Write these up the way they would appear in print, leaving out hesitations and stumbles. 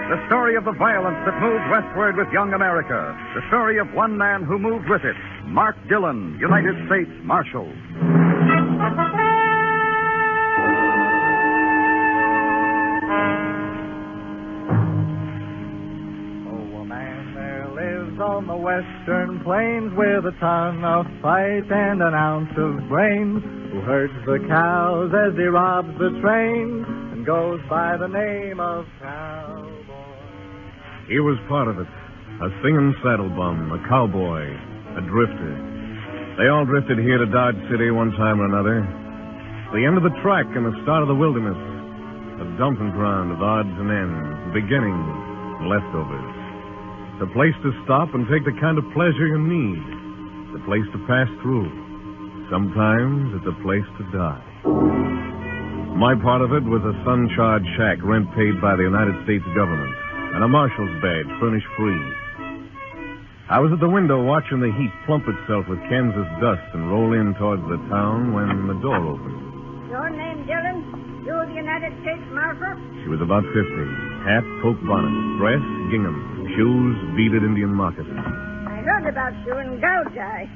The story of the violence that moved westward with young America. The story of one man who moved with it. Mark Dillon, United States Marshal. On the western plains with a ton of fight and an ounce of brains, who herds the cows as he robs the train and goes by the name of Cowboy. He was part of it. A singing saddle bum, a cowboy, a drifter. They all drifted here to Dodge City one time or another. The end of the track and the start of the wilderness. A dumping ground of odds and ends, beginnings, leftovers. The place to stop and take the kind of pleasure you need. The place to pass through. Sometimes it's a place to die. My part of it was a sun-charged shack, rent paid by the United States government, and a marshal's badge furnished free. I was at the window watching the heat plump itself with Kansas dust and roll in towards the town when the door opened. Your name, Dillon? You the United States Marshal? She was about 50. Hat, poke bonnet, dress, gingham. Shoes, beaded Indian moccasins. I heard about you in Gouge.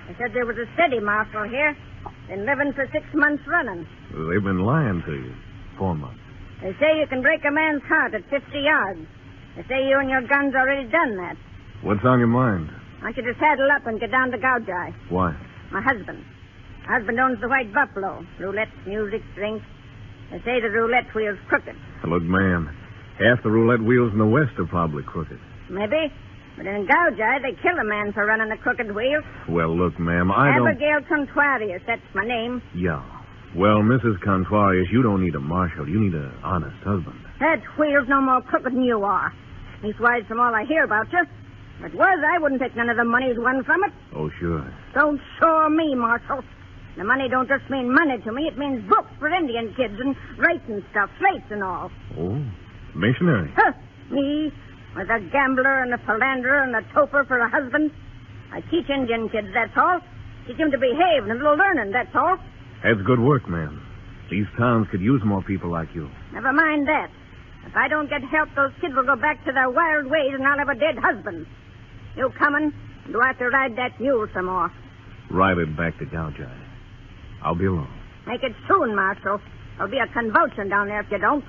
They said there was a steady marshal here. Been living for 6 months running. They've been lying to you. 4 months. They say you can break a man's heart at 50 yards. They say you and your gun's already done that. What's on your mind? I want you to saddle up and get down to Gouge. Why? My husband. My husband owns the White Buffalo. Roulette, music, drinks. They say the roulette wheel's crooked. Look, ma'am, half the roulette wheels in the West are probably crooked. Maybe. But in Gouge, they kill a man for running a crooked wheel. Well, look, ma'am, I don't... Abigail Contrarius, that's my name. Yeah. Well, Mrs. Contrarius, you don't need a marshal. You need an honest husband. That wheel's no more crooked than you are. Leastwise, from all I hear about you. If it was, I wouldn't take none of the money's won from it. Oh, sure. Don't shore me, Marshal. The money don't just mean money to me. It means books for Indian kids and writing stuff, slates and all. Oh, missionary. Huh, me, with a gambler and a philanderer and a toper for a husband. I teach Indian kids, that's all. Teach them to behave and a little learning, that's all. That's good work, ma'am. These towns could use more people like you. Never mind that. If I don't get help, those kids will go back to their wild ways and I'll have a dead husband. You coming? Do I have to ride that mule some more? Ride it back to Gouge. I'll be along. Make it soon, Marshal. There'll be a convulsion down there if you don't.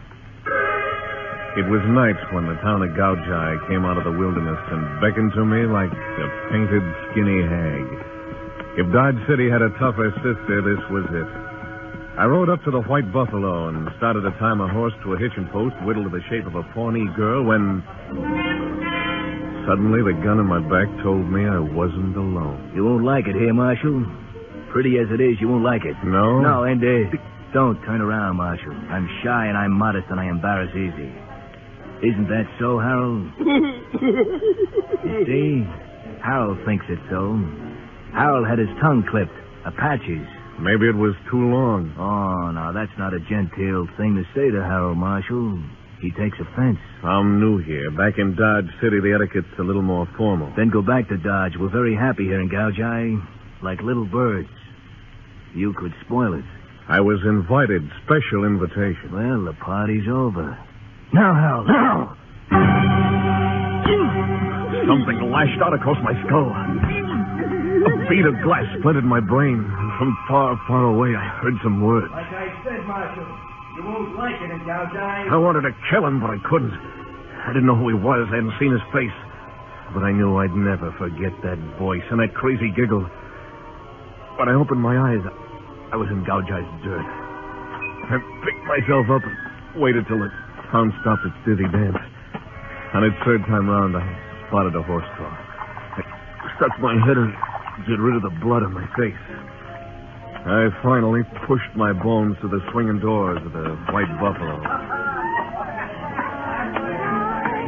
It was night when the town of Gouge came out of the wilderness and beckoned to me like a painted, skinny hag. If Dodge City had a tougher sister, this was it. I rode up to the White Buffalo and started to tie my horse to a hitching post whittled to the shape of a Pawnee girl when... Suddenly, the gun in my back told me I wasn't alone. You won't like it here, Marshal. Pretty as it is, you won't like it. No? No, and, don't turn around, Marshal. I'm shy and I'm modest and I embarrass easy. Isn't that so, Harold? You see? Harold thinks it's so. Harold had his tongue clipped. Apaches. Maybe it was too long. Oh, now, that's not a genteel thing to say to Harold, Marshal. He takes offense. I'm new here. Back in Dodge City, the etiquette's a little more formal. Then go back to Dodge. We're very happy here in Gouge. Like little birds. You could spoil it. I was invited. Special invitation. Well, the party's over. Now, Harold, now! Something lashed out across my skull. A bead of glass splintered my brain. From far, far away, I heard some words. Like I said, Marshal, you won't like it in Gouge. I wanted to kill him, but I couldn't. I didn't know who he was. I hadn't seen his face. But I knew I'd never forget that voice and that crazy giggle. When I opened my eyes, I was in Gouge's dirt. I picked myself up and waited till the town stopped its dizzy dance. On its third time round, I spotted a horse trough. I stuck my head in to get rid of the blood on my face. I finally pushed my bones to the swinging doors of the White Buffalo.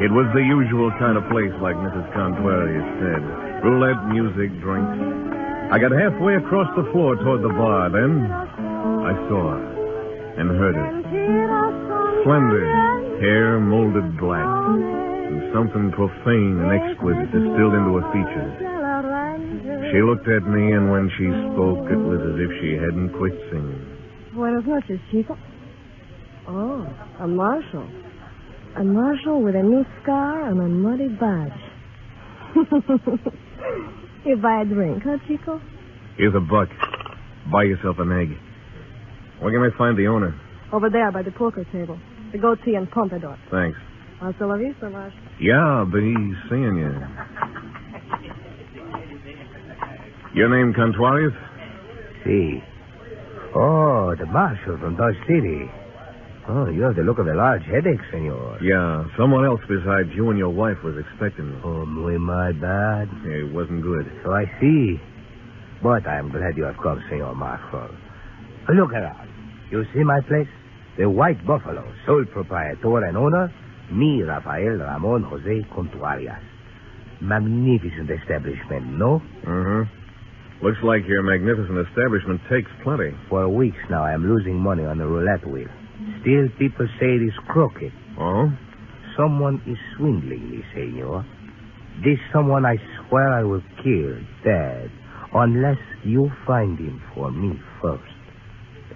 It was the usual kind of place, like Mrs. Contrarius said. Roulette, music, drinks. I got halfway across the floor toward the bar. Then I saw her and heard her. Slender, hair molded black, and something profane and exquisite distilled into her features. She looked at me, and when she spoke, it was as if she hadn't quit singing. Buenas noches, chico. Oh, a marshal. A marshal with a new scar and a muddy badge. You buy a drink, huh, Chico? Here's $1. Buy yourself an egg. Where can I find the owner? Over there by the poker table. The goatee and pompadour. Thanks. Hasta la vista, Marshal. Yeah, but he's seeing you. Your name, Contuarius? See. Oh, the marshal from Dodge City. Oh, you have the look of a large headache, senor. Yeah, someone else besides you and your wife was expecting me. Oh, muy mal bad. It wasn't good. So I see. But I am glad you have come, senor marshal. Look around. You see my place? The White Buffalo, sole proprietor and owner, me, Rafael Ramon Jose Contuarias. Magnificent establishment, no? Mm-hmm. Looks like your magnificent establishment takes plenty. For weeks now, I am losing money on the roulette wheel. Still, people say it is crooked. Oh? Someone is swindling me, senor. This someone I swear I will kill, dead, unless you find him for me first.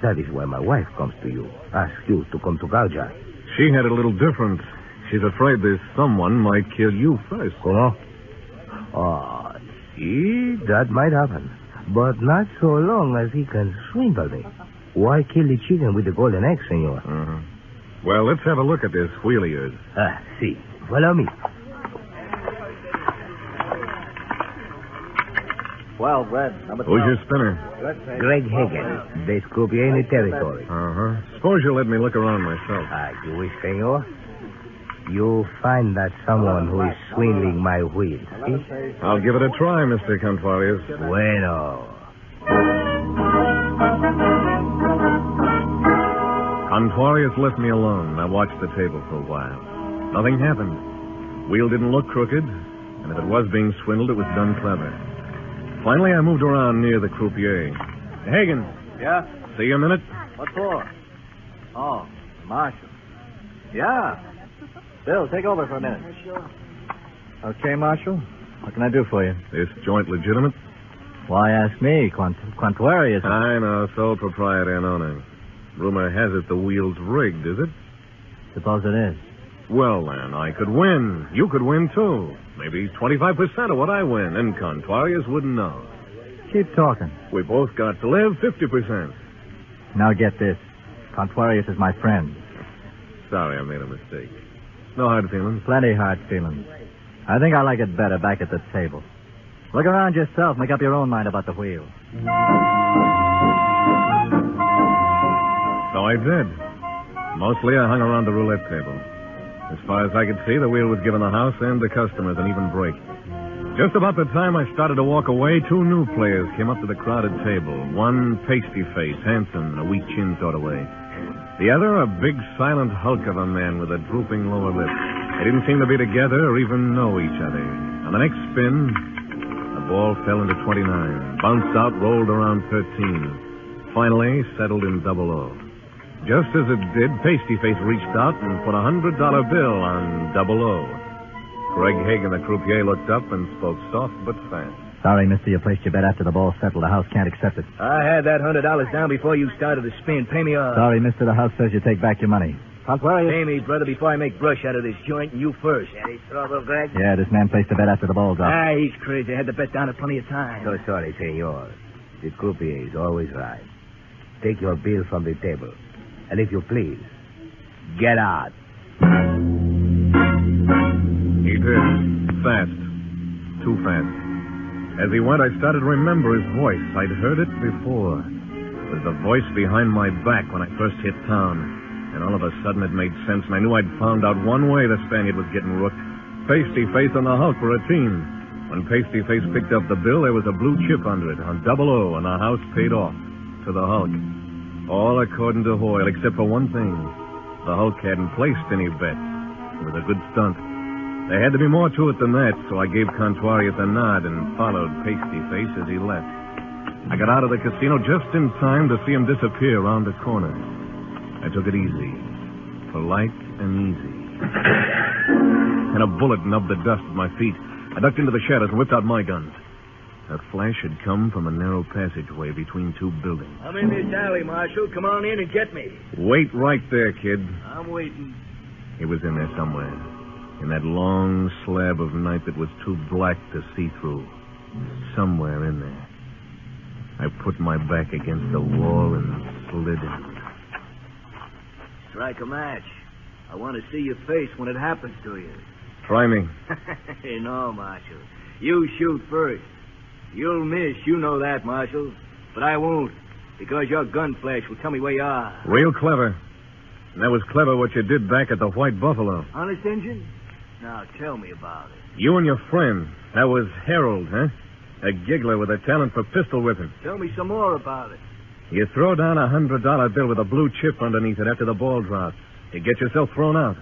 That is why my wife comes to you, asks you to come to Gouge. She had it a little different. She's afraid this someone might kill you first. Oh? Oh, see, that might happen. But not so long as he can swindle me. Why kill the chicken with the golden egg, senor? Mm-hmm. Well, let's have a look at this wheel of yours. See. Follow me. Well, Brad, number 12. Who's your spinner? Greg Hagen, the croupier in the territory. Uh-huh. Suppose you let me look around myself. You wish, senor? You find that someone who is swindling my wheel. See? I'll give it a try, Mr. Contuarius. Bueno. Contuarius left me alone. I watched the table for a while. Nothing happened. Wheel didn't look crooked, and if it was being swindled, it was done clever. Finally, I moved around near the croupier. Hagen. Yeah? See you a minute? What for? Oh, Marshal. Yeah. Bill, take over for a minute. Okay, Marshal. What can I do for you? This joint legitimate? Why ask me? Contuarius. I know, sole proprietor and owner. Rumor has it the wheel's rigged, is it? Suppose it is. Well, then, I could win. You could win, too. Maybe 25% of what I win, and Contuarius wouldn't know. Keep talking. We both got to live 50%. Now get this. Contuarius is my friend. Sorry, I made a mistake. No hard feelings. Plenty hard feelings. I think I like it better back at the table. Look around yourself. Make up your own mind about the wheel. So I did. Mostly I hung around the roulette table. As far as I could see, the wheel was giving the house and the customers an even break. Just about the time I started to walk away, 2 new players came up to the crowded table. One pasty face, handsome, and a weak chin sort of way. The other, a big, silent hulk of a man with a drooping lower lip. They didn't seem to be together or even know each other. On the next spin, the ball fell into 29, bounced out, rolled around 13. Finally, settled in 00. Just as it did, Pasty-Face reached out and put a $100 bill on 00. Greg Hagen, the croupier, looked up and spoke soft but fast. Sorry, mister, you placed your bet after the ball settled. The house can't accept it. I had that $100 down before you started the spin. Pay me off. Sorry, mister, the house says you take back your money. Contuarius. Pay me, brother, before I make brush out of this joint, and you first. Any trouble, Greg? Yeah, this man placed a bet after the ball dropped. He's crazy. I had the bet down at plenty of time. So sorry, senor. The croupier is always right. Take your bill from the table. And if you please, get out. He did. Fast. Too fast. As he went, I started to remember his voice. I'd heard it before. It was the voice behind my back when I first hit town. And all of a sudden it made sense, and I knew I'd found out one way the Spaniard was getting rooked. Pasty-Face and the Hulk were a team. When Pasty-Face picked up the bill, there was a blue chip under it on 00, and the house paid off to the Hulk. All according to Hoyle, except for one thing. The Hulk hadn't placed any bet. It was a good stunt. There had to be more to it than that, so I gave Contuarius a nod and followed Pasty-Face as he left. I got out of the casino just in time to see him disappear around the corner. I took it easy. Polite and easy. And a bullet nubbed the dust at my feet. I ducked into the shadows and whipped out my guns. A flash had come from a narrow passageway between 2 buildings. I'm in this alley, Marshal. Come on in and get me. Wait right there, kid. I'm waiting. He was in there somewhere. In that long slab of night that was too black to see through. Somewhere in there. I put my back against the wall and slid in. Strike a match. I want to see your face when it happens to you. Try me. No, Marshal. You shoot first. You'll miss, you know that, Marshal. But I won't, because your gun flash will tell me where you are. Real clever. And that was clever what you did back at the White Buffalo. Honest, Injun? Now, tell me about it. You and your friend. That was Harold, huh? A giggler with a talent for pistol whipping. Tell me some more about it. You throw down a $100 bill with a blue chip underneath it after the ball drops. You get yourself thrown out.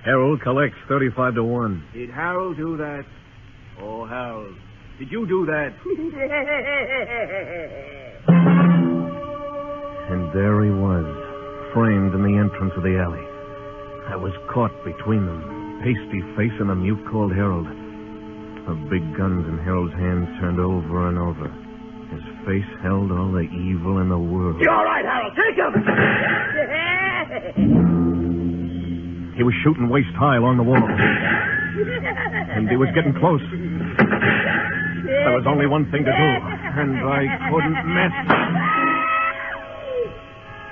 Harold collects 35 to 1. Did Harold do that? Oh, Harold, did you do that? And there he was, framed in the entrance of the alley. I was caught between them, pasty face and the mute called Harold. The big guns in Harold's hands turned over and over. His face held all the evil in the world. You're all right, Harold. Take him! He was shooting waist high along the wall. And he was getting close. There was only one thing to do, and I couldn't miss.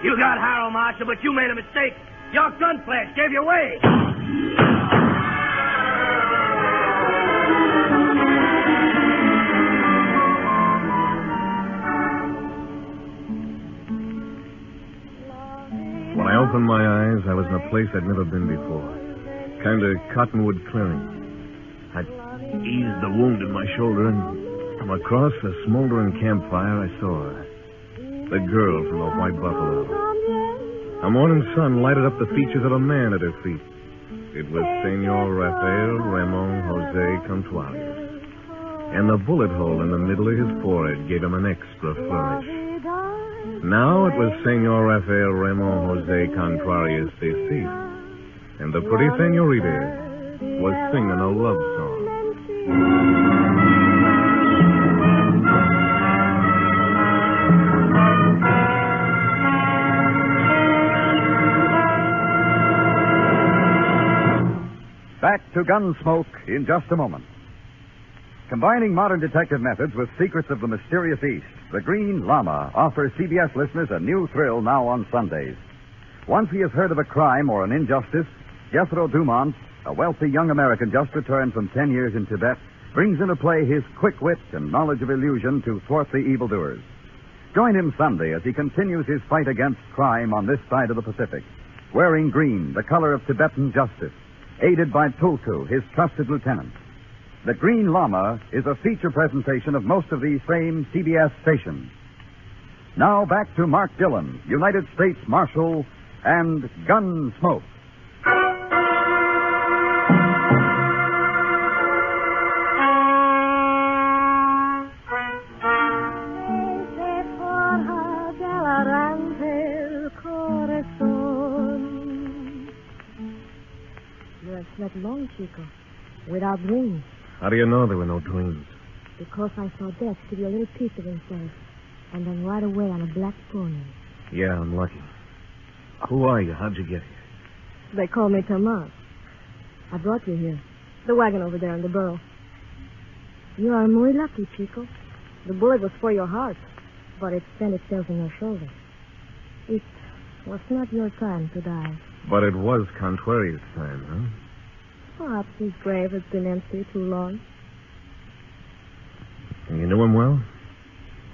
You got Harold, Marshal, but you made a mistake. Your gun flash gave you away. When I opened my eyes, I was in a place I'd never been before. Kind of cottonwood clearing. I eased the wound in my shoulder, and from across a smoldering campfire, I saw her. The girl from the White Buffalo. A morning sun lighted up the features of a man at her feet. It was Senor Rafael Ramon Jose Contrarios. And the bullet hole in the middle of his forehead gave him an extra flourish. Now it was Senor Rafael Ramon Jose Contrarios deceased. And the pretty senorita was singing a love song. Back to Gunsmoke in just a moment. Combining modern detective methods with secrets of the mysterious East, The Green Llama offers CBS listeners a new thrill now on Sundays. Once he has heard of a crime or an injustice, Jethro Dumont, a wealthy young American just returned from 10 years in Tibet, brings into play his quick wit and knowledge of illusion to thwart the evildoers. Join him Sunday as he continues his fight against crime on this side of the Pacific, wearing green, the color of Tibetan justice, aided by Tulku, his trusted lieutenant. The Green Llama is a feature presentation of most of these same CBS stations. Now back to Mark Dillon, United States Marshal, and Gunsmoke. You slept long, Chico, without dreams. How do you know there were no dreams? Because I saw Death give you a little piece of himself, and then ride away on a black pony. Yeah, I'm lucky. Who are you? How'd you get here? They call me Tomas. I brought you here. The wagon over there in the burrow. You are muy lucky, Chico. The bullet was for your heart, but it sent itself in your shoulder. It was not your time to die. But it was Contrarios' time, huh? Perhaps his grave has been empty too long. And you knew him well?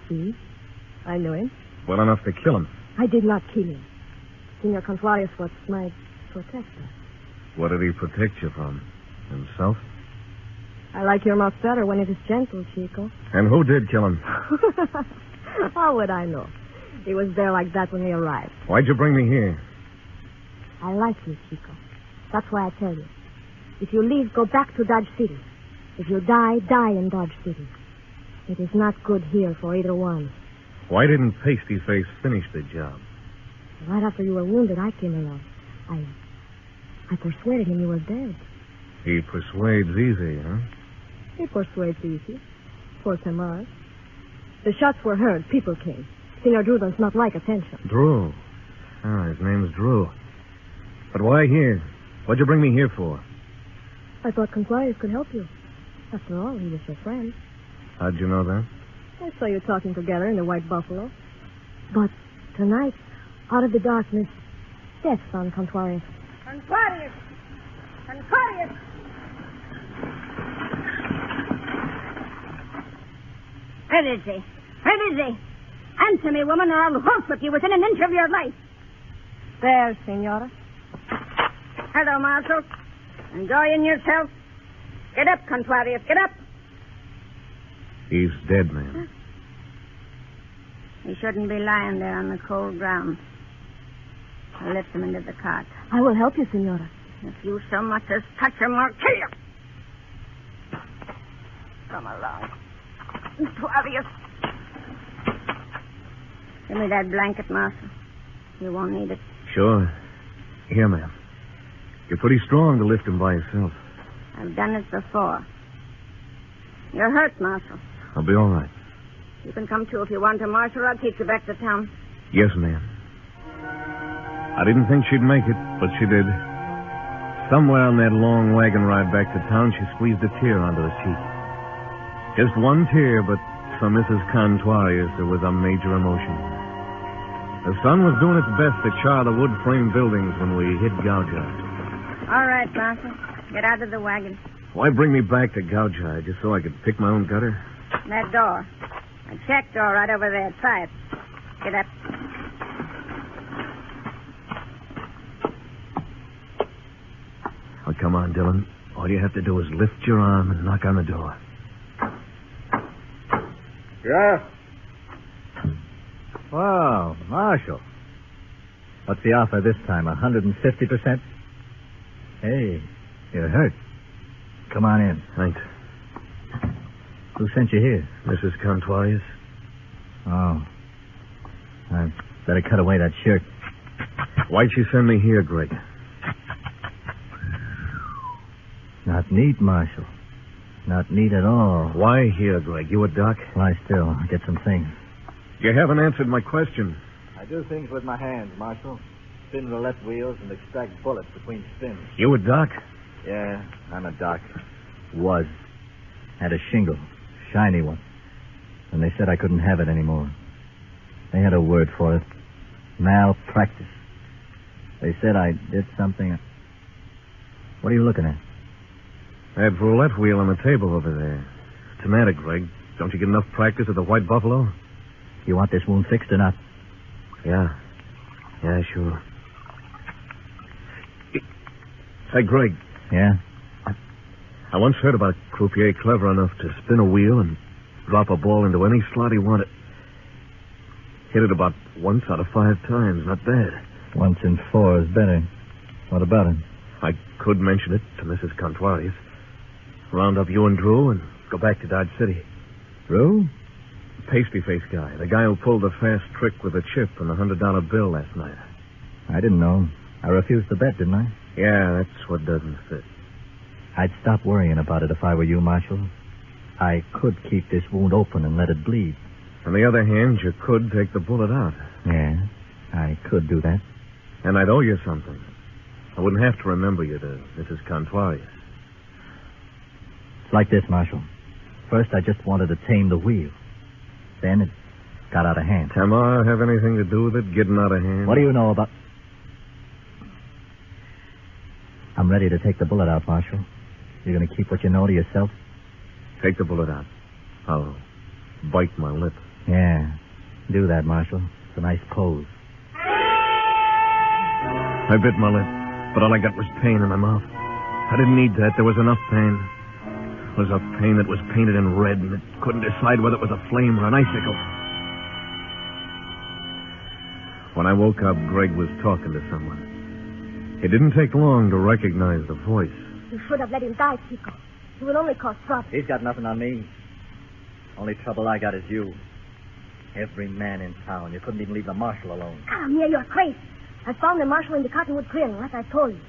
See? I knew him. Well enough to kill him. I did not kill him. Senor Contrarios was my protector. What did he protect you from? Himself? I like your mouth better when it is gentle, Chico. And who did kill him? How would I know? He was there like that when we arrived. Why'd you bring me here? I like you, Chico. That's why I tell you. If you leave, go back to Dodge City. If you die, die in Dodge City. It is not good here for either one. Why didn't Pasty Face finish the job? Right after you were wounded, I came along. I persuaded him you were dead. He persuades easy, huh? He persuades easy. For Tomas. The shots were heard. People came. Senor Drew does not like attention. Drew. Ah, his name's Drew. But why here? What'd you bring me here for? I thought Conquarius could help you. After all, he was your friend. How'd you know that? I saw you talking together in the White Buffalo. But tonight, out of the darkness, death found Conquarius. Conquarius! Conquarius! Where is he? Where is he? Answer me, woman, or I'll horsewhip you within an inch of your life. There, Senora. Hello, Marshal. Enjoying yourself? Get up, Conquarius, get up. He's dead, ma'am. He shouldn't be lying there on the cold ground. I'll lift him into the cart. I will help you, Senora. If you so much as touch him, I'll kill you. Come along. Conquarius. Give me that blanket, Marshal. You won't need it. Sure. Here, ma'am. You're pretty strong to lift him by yourself. I've done it before. You're hurt, Marshal. I'll be all right. You can come too if you want to, Marshal. I'll take you back to town. Yes, ma'am. I didn't think she'd make it, but she did. Somewhere on that long wagon ride back to town, she squeezed a tear onto the cheek. Just one tear, but for Mrs. Conquarius, there was a major emotion. The sun was doing its best to char the wood frame buildings when we hit Gouge. All right, Marshal. Get out of the wagon. Why bring me back to Gouge just so I could pick my own gutter? That door. A check door right over there. Try it. Get up. Oh, come on, Dillon. All you have to do is lift your arm and knock on the door. Yeah? Wow, Marshal. What's the offer this time, 150%? Hey, you're hurt. Come on in. Thanks. Who sent you here? Mrs. Conquarius. Oh. I better cut away that shirt. Why'd she send me here, Greg? Not neat, Marshal. Not neat at all. Why here, Greg? You a doc? Lie still. I'll get some things. You haven't answered my question. I do things with my hands, Marshal. Spin roulette wheels and extract bullets between spins. You a doc? Yeah, I'm a doc. Was. Had a shingle. Shiny one. And they said I couldn't have it anymore. They had a word for it. Malpractice. They said I did something. What are you looking at? That roulette wheel on the table over there. What's the matter, Greg? Don't you get enough practice at the White Buffalo? You want this wound fixed or not? Yeah. Yeah, sure. Say, Greg. Yeah? I once heard about a croupier clever enough to spin a wheel and drop a ball into any slot he wanted. Hit it about once out of 5 times. Not bad. Once in 4 is better. What about it? I could mention it to Mrs. Conquarius. Round up you and Drew and go back to Dodge City. Drew? Pasty-faced guy. The guy who pulled the fast trick with a chip and the $100 bill last night. I didn't know. I refused the bet, didn't I? Yeah, that's what doesn't fit. I'd stop worrying about it if I were you, Marshal. I could keep this wound open and let it bleed. On the other hand, you could take the bullet out. Yeah, I could do that. And I'd owe you something. I wouldn't have to remember you to Mrs. Conquarius. It's like this, Marshal. First, I just wanted to tame the wheel. Then it got out of hand. Tamar have anything to do with it getting out of hand? What do you know about... I'm ready to take the bullet out, Marshal. You're going to keep what you know to yourself? Take the bullet out. I'll bite my lip. Yeah, do that, Marshal. It's a nice pose. I bit my lip, but all I got was pain in my mouth. I didn't need that. There was enough pain. It was a pain that was painted in red, and it couldn't decide whether it was a flame or an icicle. When I woke up, Greg was talking to someone. It didn't take long to recognize the voice. You should have let him die, Chico. He will only cause trouble. He's got nothing on me. Only trouble I got is you. Every man in town. You couldn't even leave the marshal alone. Come here, you're crazy. I found the marshal in the cottonwood clearing, like I told you.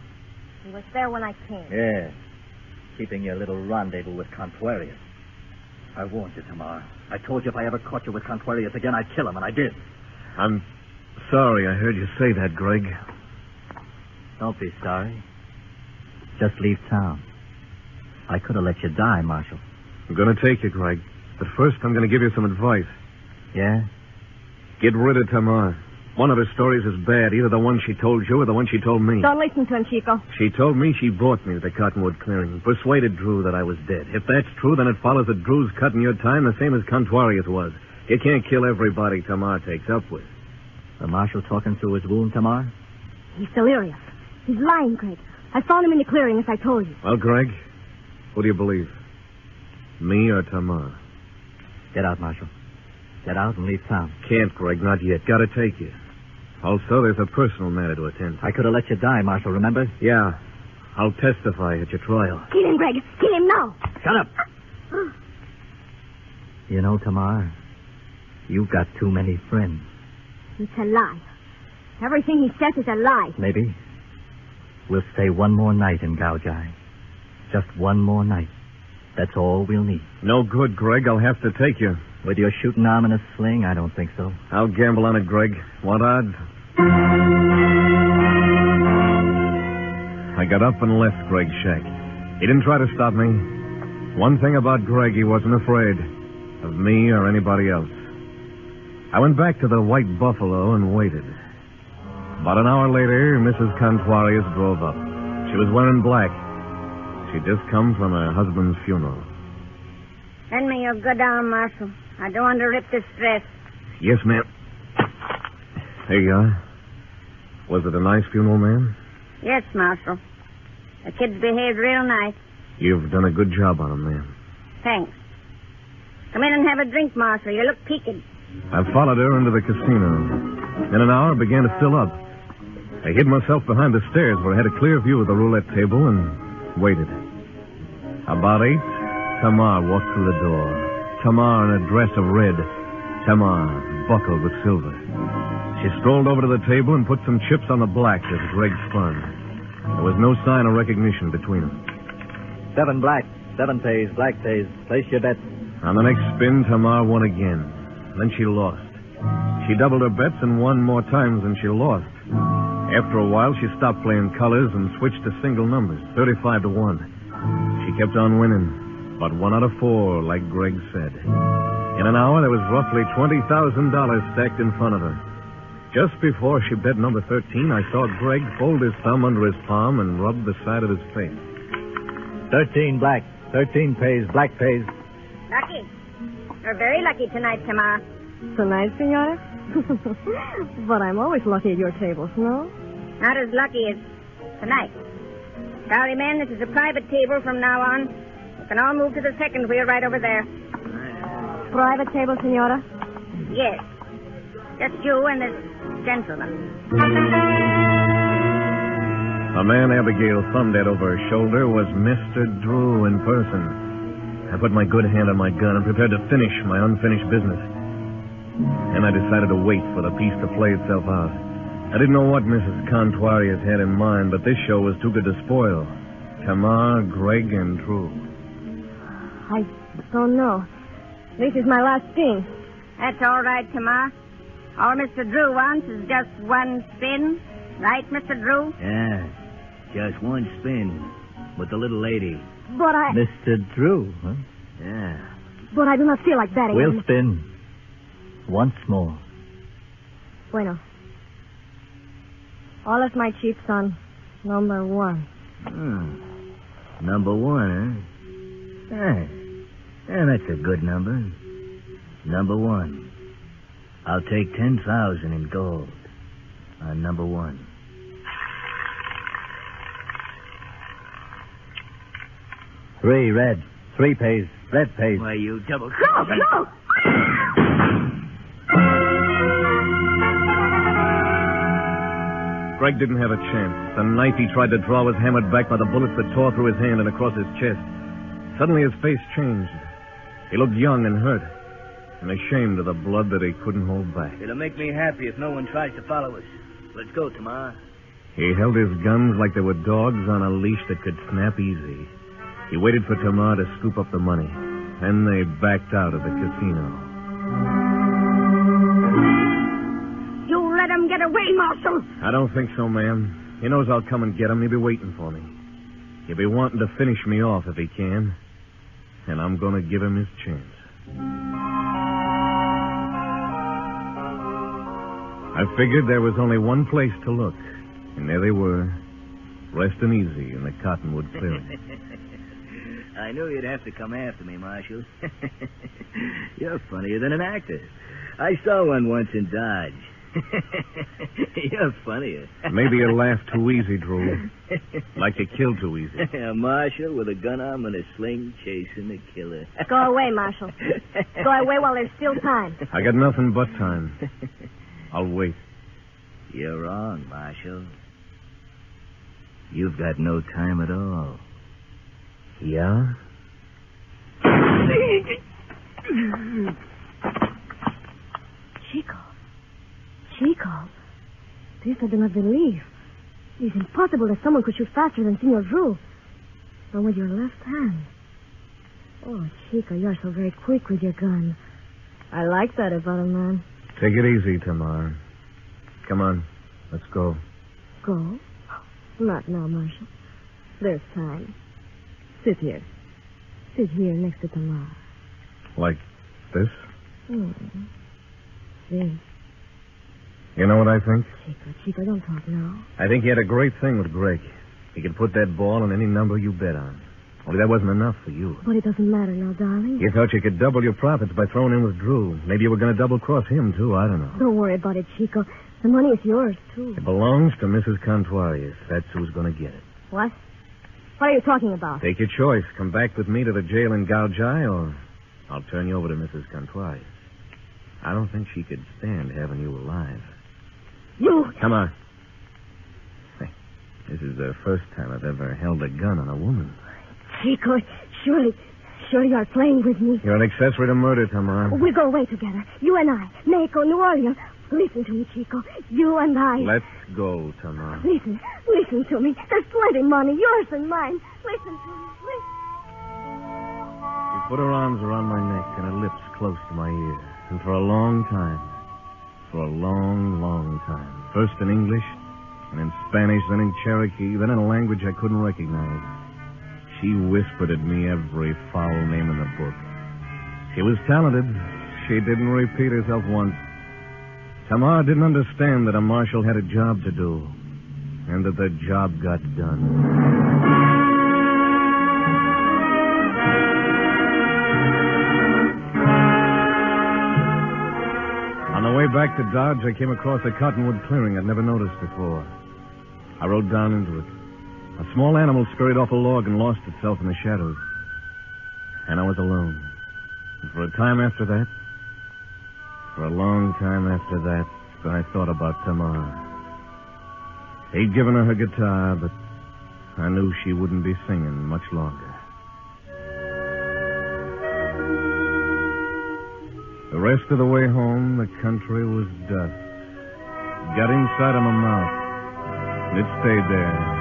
He was there when I came. Yeah. Keeping your little rendezvous with Conquarius. I warned you, Tamar. I told you if I ever caught you with Conquarius again, I'd kill him, and I did. I'm sorry I heard you say that, Greg. Don't be sorry. Just leave town. I could have let you die, Marshal. I'm going to take you, Greg. But first, I'm going to give you some advice. Yeah? Get rid of Tamar. One of her stories is bad, either the one she told you or the one she told me. Don't listen to him, Chico. She told me she brought me to the Cottonwood clearing, persuaded Drew that I was dead. If that's true, then it follows that Drew's cutting your time the same as Contuarius was. You can't kill everybody Tamar takes up with. The Marshal talking through his wound, Tamar? He's delirious. He's lying, Greg. I found him in the clearing, as I told you. Well, Greg, who do you believe? Me or Tamar? Get out, Marshal. Get out and leave town. Can't, Greg, not yet. Gotta take you. Also, there's a personal matter to attend to. I could have let you die, Marshal, remember? Yeah. I'll testify at your trial. Kill him, Greg. Kill him now. Shut up. You know, Tamar, you've got too many friends. It's a lie. Everything he says is a lie. Maybe we'll stay one more night in Gouge. Just one more night. That's all we'll need. No good, Greg. I'll have to take you. With your shooting arm and a sling, I don't think so. I'll gamble on it, Greg. What odds? I got up and left Greg's shack. He didn't try to stop me. One thing about Greg, he wasn't afraid of me or anybody else. I went back to the White Buffalo and waited. About an hour later, Mrs. Contuarius drove up. She was wearing black. She'd just come from her husband's funeral. Lend me your good arm, Marshal. I don't want to rip this dress. Yes, ma'am. Here you are. Was it a nice funeral, ma'am? Yes, Marshal. The kids behaved real nice. You've done a good job on them, ma'am. Thanks. Come in and have a drink, Marshal. You look peaked. I followed her into the casino. In an hour, it began to fill up. I hid myself behind the stairs where I had a clear view of the roulette table and waited. About 8, Tamar walked through the door. Tamar in a dress of red. Tamar buckled with silver. She strolled over to the table and put some chips on the black as Greg spun. There was no sign of recognition between them. 7 black, 7 pays, black pays. Place your bets. On the next spin, Tamar won again. Then she lost. She doubled her bets and won more times than she lost. After a while, she stopped playing colors and switched to single numbers, 35 to 1. She kept on winning, but 1 out of 4, like Greg said. In an hour, there was roughly $20,000 stacked in front of her. Just before she bet number 13, I saw Greg fold his thumb under his palm and rub the side of his face. 13 black, 13 pays, black pays. Lucky. You're very lucky tonight, Tamar. Tonight, senora? But I'm always lucky at your tables, no? Not as lucky as tonight. Sorry, men, this is a private table from now on. You can all move to the second wheel right over there. Private table, senora? Yes. Just you and this gentleman. The man Abigail thumbed at over her shoulder was Mr. Drew in person. I put my good hand on my gun and prepared to finish my unfinished business. And I decided to wait for the piece to play itself out. I didn't know what Mrs. Contuarius had in mind, but this show was too good to spoil. Tamar, Greg, and Drew. I don't know. This is my last spin. That's all right, Tamar. All Mr. Drew wants is just one spin. Right, Mr. Drew? Yeah, just one spin with the little lady. But I... Mr. Drew, huh? Yeah. But I do not feel like betting. We'll spin once more. Bueno. All of my chips on number 1. Number 1, huh? Yeah, that's a good number. Number 1. I'll take 10,000 in gold on number 1. Three red. 3 pays. Red pays. Why, you double... No! Greg didn't have a chance. The knife he tried to draw was hammered back by the bullets that tore through his hand and across his chest. Suddenly his face changed. He looked young and hurt, and ashamed of the blood that he couldn't hold back. It'll make me happy if no one tries to follow us. Let's go, Tamar. He held his guns like they were dogs on a leash that could snap easy. He waited for Tamar to scoop up the money. Then they backed out of the casino. You let him get away, Marshal. I don't think so, ma'am. He knows I'll come and get him. He'll be waiting for me. He'll be wanting to finish me off if he can. And I'm going to give him his chance. I figured there was only one place to look. And there they were, resting easy in the cottonwood clearing. I knew you'd have to come after me, Marshal. You're funnier than an actor. I saw one once in Dodge. You're funnier. Maybe you laugh too easy, Drew. Like to kill too easy. A marshal with a gun arm and a sling chasing the killer. Go away, Marshal. Go away while there's still time. I got nothing but time. I'll wait. You're wrong, Marshal. You've got no time at all. Yeah? Chico. This I do not believe. It is impossible that someone could shoot faster than Senor Drew. But with your left hand. Oh, Chico, you're so very quick with your gun. I like that about a man. Take it easy, Tamar. Come on, let's go. Go? Not now, Marshal. There's time. Sit here. Sit here next to Tamar. Like this? This. You know what I think? Chico, don't talk now. I think he had a great thing with Greg. He could put that ball on any number you bet on. Only that wasn't enough for you. But it doesn't matter now, darling. You thought you could double your profits by throwing in with Drew. Maybe you were going to double-cross him, too. I don't know. Don't worry about it, Chico. The money is yours, too. It belongs to Mrs. Contuarius. That's who's going to get it. What? What are you talking about? Take your choice. Come back with me to the jail in Gouge, or I'll turn you over to Mrs. Contuarius. I don't think she could stand having you alive. You... Come on. Hey, this is the first time I've ever held a gun on a woman. Chico, surely you are playing with me. You're an accessory to murder, Tamar. We'll go away together. You and I. Mexico, New Orleans. Listen to me, Chico. You and I. Let's go, Tamar. Listen to me. There's plenty of money, yours and mine. Listen to me, listen. She put her arms around my neck and her lips close to my ear. And for a long time, first in English, and in Spanish, then in Cherokee, then in a language I couldn't recognize, she whispered at me every foul name in the book. She was talented. She didn't repeat herself once. Tamar didn't understand that a marshal had a job to do, and that the job got done. On the way back to Dodge, I came across a cottonwood clearing I'd never noticed before. I rode down into it. A small animal scurried off a log and lost itself in the shadows. And I was alone. And for a time after that, for a long time after that, I thought about Tamar. He'd given her guitar, but I knew she wouldn't be singing much longer. The rest of the way home, the country was dust. It got inside of my mouth, and it stayed there.